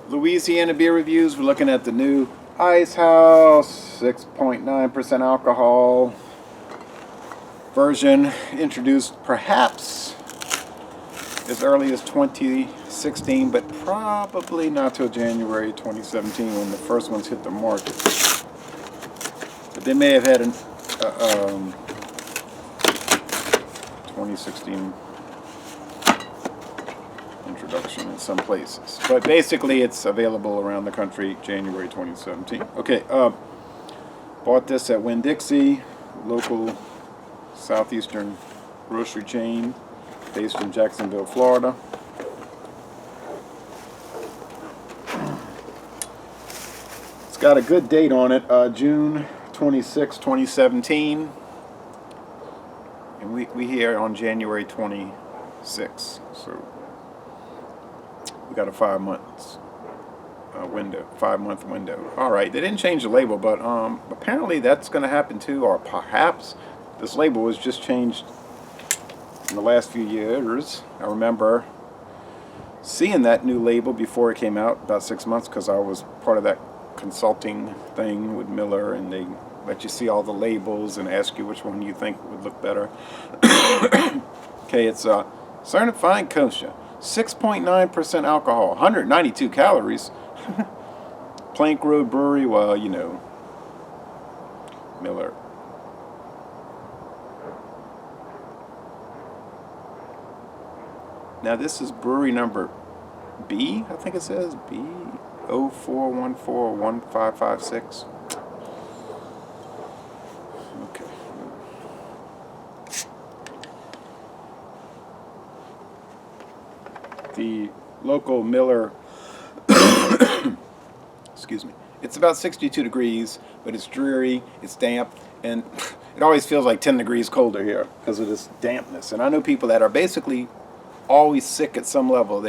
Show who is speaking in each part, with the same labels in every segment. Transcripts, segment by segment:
Speaker 1: Louisiana beer reviews. We're looking at the new Icehouse 6.9% alcohol version, introduced perhaps as early as 2016, but probably not till January 2017 when the first ones hit the market. But they may have had an 2016 introduction in some places, but basically it's available around the country January 2017. Okay, bought this at Winn-Dixie, local southeastern grocery chain based in Jacksonville, Florida. It's got a good date on it, June 26, 2017, and we here on January 26, so we got a 5 months window, 5-month window. All right, they didn't change the label, but apparently that's going to happen too, or perhaps this label was just changed in the last few years. I remember seeing that new label before it came out, about 6 months, because I was part of that consulting thing with Miller, and they let you see all the labels and ask you which one you think would look better. Okay, it's certified kosher. 6.9% alcohol, 192 calories. Plank Road Brewery, well, you know, Miller. Now this is brewery number B, I think it says B 04141556. Okay. The local Miller, excuse me, it's about 62 degrees, but it's dreary, it's damp, and it always feels like 10 degrees colder here because of this dampness. And I know people that are basically always sick at some level.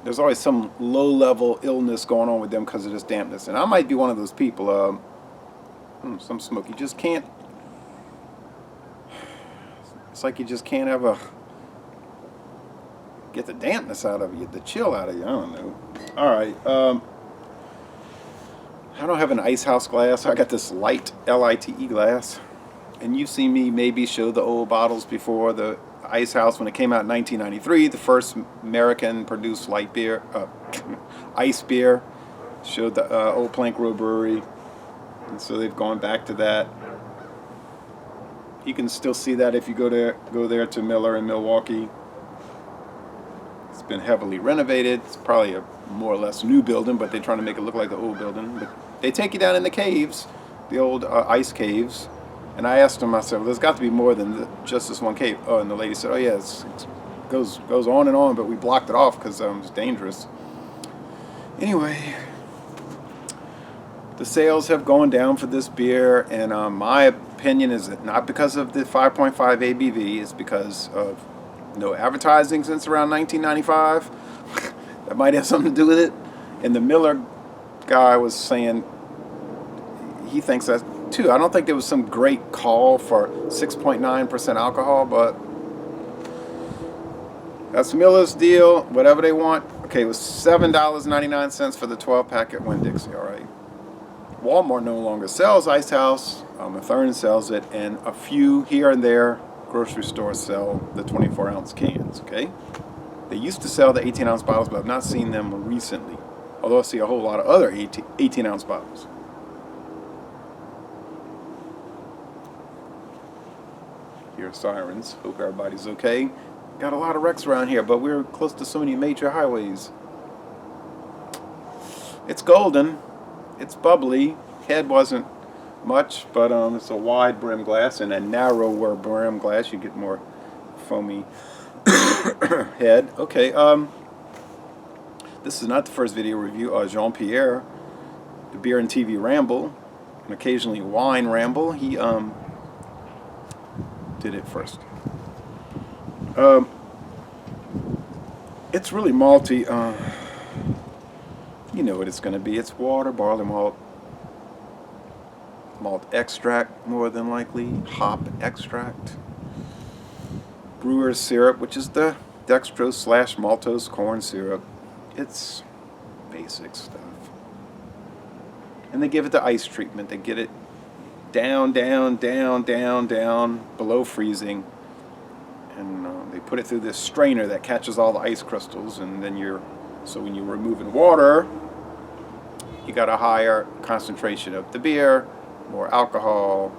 Speaker 1: There's always some low-level illness going on with them because of this dampness. And I might be one of those people, some smoke. You just can't, it's like you just can't ever get the dampness out of you, the chill out of you. I don't know. All right. I don't have an Icehouse glass. I got this light L-I-T-E glass. And you've seen me maybe show the old bottles before. The Icehouse, when it came out in 1993, the first American-produced light beer, ice beer, showed the old Plank Road Brewery. And so they've gone back to that. You can still see that if you go there to Miller in Milwaukee. It's been heavily renovated. It's probably a more or less new building, but they're trying to make it look like the old building. But they take you down in the caves, the old ice caves. And I asked them, I said, well, there's got to be more than just this one cave. Oh, and the lady said, oh yeah, it goes on and on, but we blocked it off because it's dangerous. Anyway, the sales have gone down for this beer, and my opinion is that not because of the 5.5 ABV, it's because of no advertising since around 1995. That might have something to do with it. And the Miller guy was saying he thinks that too. I don't think there was some great call for 6.9% alcohol, but that's Miller's deal. Whatever they want. Okay, it was $7.99 for the 12-pack at Winn-Dixie. All right. Walmart no longer sells Icehouse. Methuen sells it, and a few here and there grocery stores sell the 24-ounce cans. Okay. They used to sell the 18-ounce bottles, but I've not seen them recently. Although I see a whole lot of other 18-ounce bottles. Hear sirens. Hope everybody's okay. Got a lot of wrecks around here, but we're close to so many major highways. It's golden. It's bubbly. Head wasn't much, but it's a wide brim glass and a narrower brim glass. You get more foamy head. Okay. This is not the first video review. Jean-Pierre, the Beer and TV Ramble, and occasionally Wine Ramble. He did it first. It's really malty. You know what it's going to be. It's water, barley malt, malt extract, more than likely, hop extract, brewer's syrup, which is the Dextrose / Maltose corn syrup. It's basic stuff. And they give it the ice treatment. They get it down, down, down, down, down, below freezing. And they put it through this strainer that catches all the ice crystals. And then so when you're removing water, you got a higher concentration of the beer, more alcohol.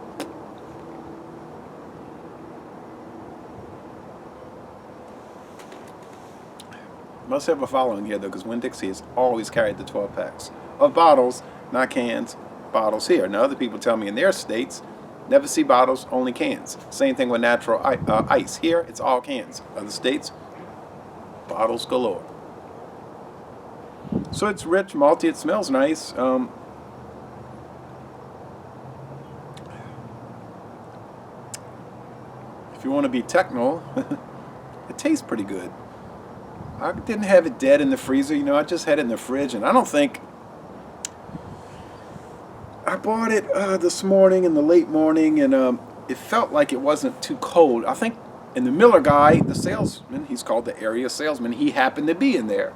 Speaker 1: Must have a following here though, because Winn-Dixie has always carried the 12 packs of bottles, not cans, bottles here. Now other people tell me in their states, never see bottles, only cans. Same thing with natural ice. Here, it's all cans. Other states, bottles galore. So it's rich, malty, it smells nice. If you want to be technical, it tastes pretty good. I didn't have it dead in the freezer, I just had it in the fridge, and I don't think I bought it this morning in the late morning, and it felt like it wasn't too cold. I think, and the Miller guy, the salesman, he's called the area salesman, he happened to be in there,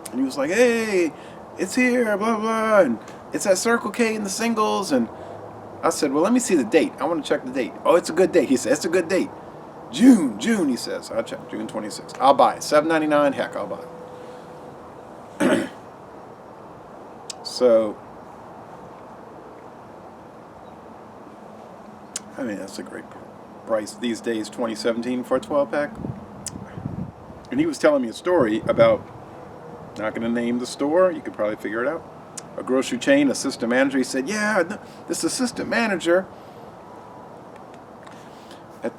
Speaker 1: and he was like, "Hey, it's here, blah blah, and it's at Circle K in the singles." And I said, "Well, let me see the date. I want to check the date." "Oh, it's a good date." He said, "It's a good date. June, he says." I checked, June 26th. I'll buy it. $7.99. Heck, I'll buy it. So, I mean, that's a great price these days, 2017 for a 12-pack. And he was telling me a story about, not going to name the store, you could probably figure it out, a grocery chain assistant manager. He said, "Yeah, this assistant manager at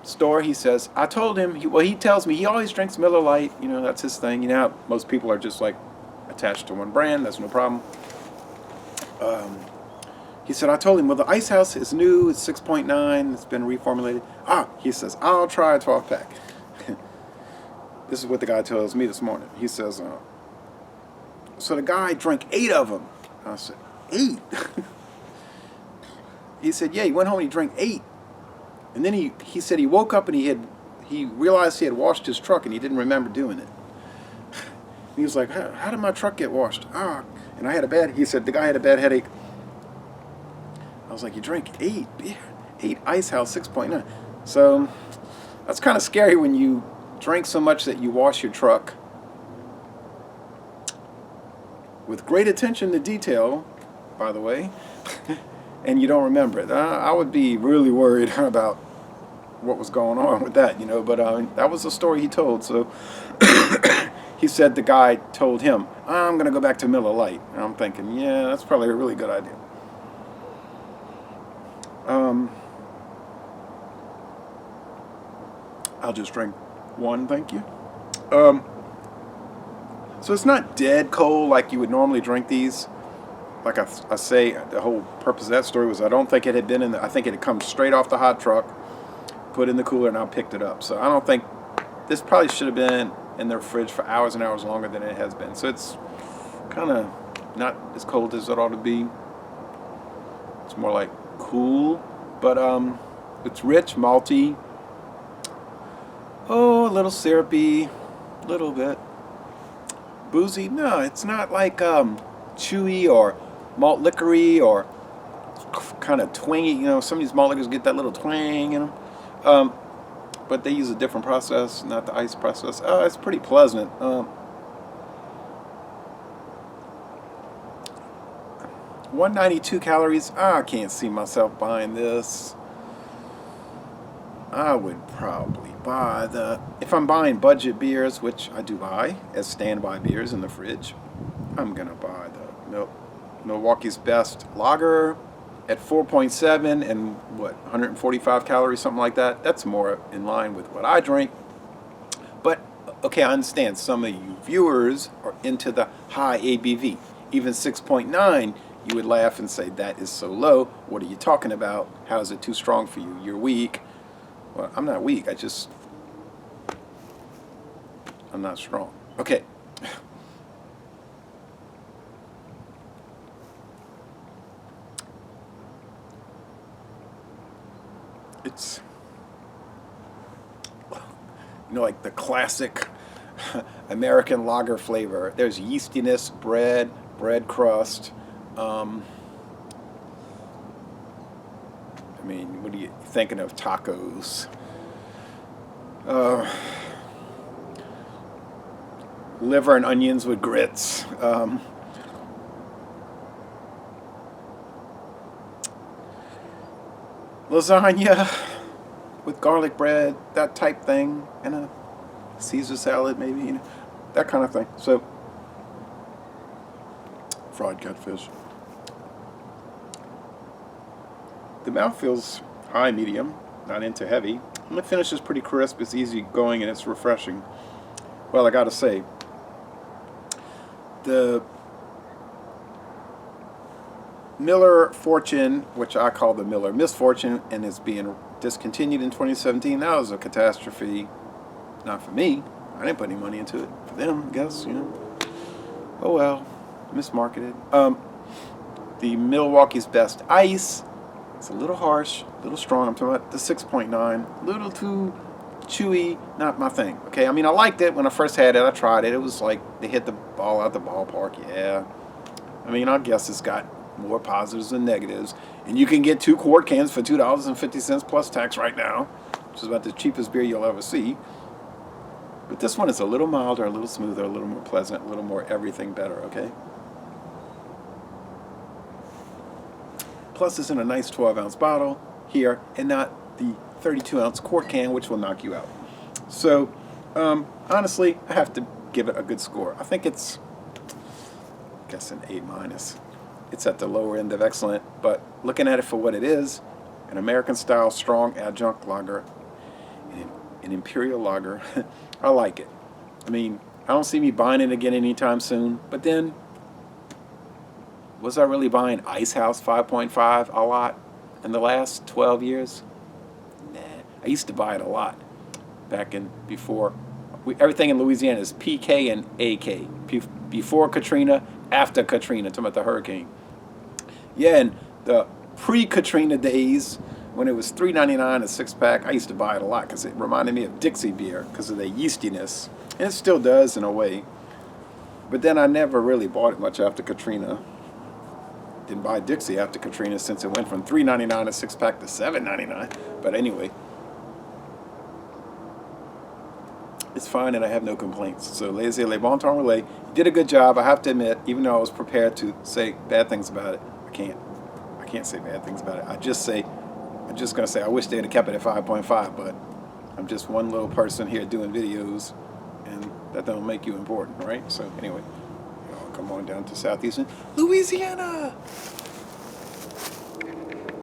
Speaker 1: store," he says, "I told him," he tells me he always drinks Miller Lite, that's his thing. Most people are just like attached to one brand, that's no problem. He said, "I told him, well, the Icehouse is new, it's 6.9, it's been reformulated." He says, "I'll try a 12-pack. This is what the guy tells me this morning. He says, so the guy drank 8 of them. I said, 8? He said, "Yeah, he went home and he drank 8. And then he said he woke up and he realized he had washed his truck and he didn't remember doing it. And he was like, how did my truck get washed? And he said the guy had a bad headache. I was like, "You drank 8 beer, 8 Icehouse 6.9. So that's kind of scary when you drink so much that you wash your truck with great attention to detail, by the way, and you don't remember it. I would be really worried about what was going on with that, but that was the story he told. So he said the guy told him, "I'm going to go back to Miller Lite." And I'm thinking, yeah, that's probably a really good idea. I'll just drink one, thank you. So it's not dead cold like you would normally drink these. Like I say, the whole purpose of that story was I don't think it had been I think it had come straight off the hot truck, put in the cooler, and I picked it up. So I don't think, this probably should have been in their fridge for hours and hours longer than it has been. So it's kind of not as cold as it ought to be. It's more like cool, but it's rich, malty. A little syrupy, a little bit boozy. No, it's not like chewy or malt liquory or kind of twangy. Some of these malt liquors get that little twang in them. But they use a different process, not the ice process. It's pretty pleasant. 192 calories. I can't see myself buying this. I would probably buy if I'm buying budget beers, which I do buy as standby beers in the fridge, I'm going to buy the Milwaukee's Best Lager at 4.7 and 145 calories, something like that. That's more in line with what I drink. But, okay, I understand some of you viewers are into the high ABV. Even 6.9, you would laugh and say, that is so low. What are you talking about? How is it too strong for you? You're weak. Well, I'm not weak. I'm not strong. Okay. It's, like the classic American lager flavor. There's yeastiness, bread crust. I mean, what are you thinking of? Tacos. Liver and onions with grits. Lasagna with garlic bread, that type thing, and a Caesar salad maybe, you know, that kind of thing. So, fried catfish. The mouth feels high, medium, not into heavy. And the finish is pretty crisp, it's easy going, and it's refreshing. Well, I gotta say, the Miller Fortune, which I call the Miller Misfortune, and is being discontinued in 2017, that was a catastrophe. Not for me. I didn't put any money into it. For them, I guess, you know. Oh well. Mismarketed. The Milwaukee's Best Ice. It's a little harsh, a little strong. I'm talking about the 6.9. A little too chewy. Not my thing. Okay, I mean, I liked it when I first had it. I tried it. It was like they hit the ball out the ballpark. Yeah. I mean, I guess it's got more positives than negatives. And you can get 2 quart cans for $2.50 plus tax right now, which is about the cheapest beer you'll ever see. But this one is a little milder, a little smoother, a little more pleasant, a little more everything better, okay? Plus it's in a nice 12-ounce bottle here and not the 32-ounce quart can, which will knock you out. So, honestly, I have to give it a good score. I think it's, I guess, an A-. It's at the lower end of excellent, but looking at it for what it is, an American-style strong adjunct lager, an imperial lager, I like it. I mean, I don't see me buying it again anytime soon, but then, was I really buying Icehouse 5.5 a lot in the last 12 years? Nah, I used to buy it a lot back in before. Everything in Louisiana is PK and AK. Before Katrina, after Katrina, talking about the hurricane. Yeah, and the pre-Katrina days, when it was $3.99 a 6-pack, I used to buy it a lot because it reminded me of Dixie beer because of the yeastiness. And it still does in a way. But then I never really bought it much after Katrina. Didn't buy Dixie after Katrina since it went from $3.99 a 6-pack to $7.99. But anyway, it's fine and I have no complaints. So Laissez Le Bon Temps Relais, you did a good job, I have to admit, even though I was prepared to say bad things about it. I can't say bad things about it. I'm just going to say I wish they'd have kept it at 5.5, but I'm just one little person here doing videos, and that don't make you important, right? So anyway, y'all come on down to southeastern Louisiana.